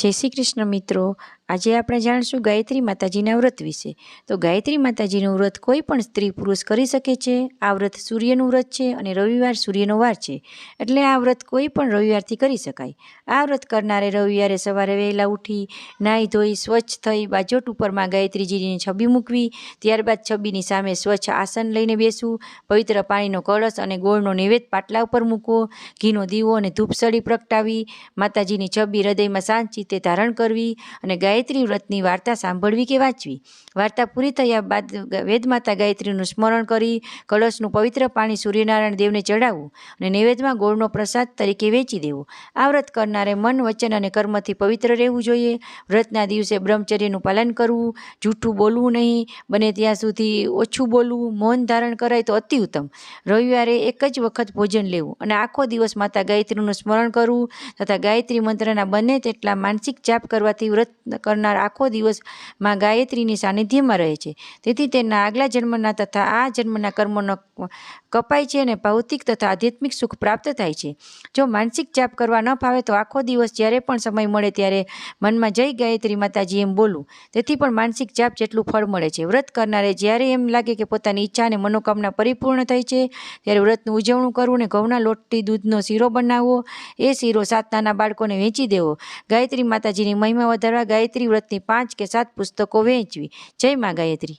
જય શ્રી કૃષ્ણ મિત્રો, આજે આપણે જાણીશું ગાયત્રી માતાજીના વ્રત વિશે। તો ગાયત્રી માતાજીનું વ્રત કોઈ પણ સ્ત્રી પુરુષ કરી શકે છે। આ વ્રત સૂર્યનું વ્રત છે અને રવિવાર સૂર્યનો વાર છે, એટલે આ વ્રત કોઈ પણ રવિવારથી કરી શકાય। આ વ્રત કરનારે રવિવારે સવારે વહેલા ઉઠી નાહી ધોઈ સ્વચ્છ થઈ બાજોટ ઉપરમાં ગાયત્રીજીની છબી મૂકવી, ત્યારબાદ છબીની સામે સ્વચ્છ આસન લઈને બેસવું, પવિત્ર પાણીનો કળશ અને ગોળનો નૈવેદ્ય પાટલા ઉપર મૂકવો, ઘીનો દીવો અને ધૂપસળી પ્રગટાવી માતાજીની છબી હૃદયમાં શાંત તે ધારણ કરવી અને ગાયત્રી વ્રતની વાર્તા સાંભળવી કે વાંચવી। વાર્તા પૂરી થયા બાદ વેદમાતા ગાયત્રીનું સ્મરણ કરી કળશનું પવિત્ર પાણી સૂર્યનારાયણ દેવને ચડાવવું અને નૈવેદ્યમાં ગોળનો પ્રસાદ તરીકે વેચી દેવો। આ વ્રત કરનારે મન, વચન અને કર્મથી પવિત્ર રહેવું જોઈએ। વ્રતના દિવસે બ્રહ્મચર્યનું પાલન કરવું, જૂઠું બોલવું નહીં, બને ત્યાં સુધી ઓછું બોલવું, મૌન ધારણ કરાય તો અતિ ઉત્તમ। રવિવારે એક જ વખત ભોજન લેવું અને આખો દિવસ માતા ગાયત્રીનું સ્મરણ કરવું તથા ગાયત્રી મંત્રના બને તેટલા માનસિક જાપ કરવાથી વ્રત કરનાર આખો દિવસ માં ગાયત્રીની સાનિધ્યમાં રહે છે, તેથી તેના આગલા જન્મના તથા આ જન્મના કર્મોનો કપાય છે અને ભૌતિક તથા આધ્યાત્મિક સુખ પ્રાપ્ત થાય છે। જો માનસિક જાપ કરવા ન ફાવે તો આખો દિવસ જ્યારે પણ સમય મળે ત્યારે મનમાં જય ગાયત્રી માતાજી એમ બોલવું, તેથી પણ માનસિક જાપ જેટલું ફળ મળે છે। વ્રત કરનારે જ્યારે એમ લાગે કે પોતાની ઈચ્છા અને મનોકામના પરિપૂર્ણ થઈ છે ત્યારે વ્રતનું ઉજવણું કરવું અને ઘઉંના લોટથી દૂધનો શીરો બનાવવો, એ શીરો 7 નાના બાળકોને વેચી દેવો। ગાયત્રી માતાજીની મહિમા વધારવા ગાયત્રી વ્રતની 5 કે 7 પુસ્તકો વહેંચવી। જય મા ગાયત્રી।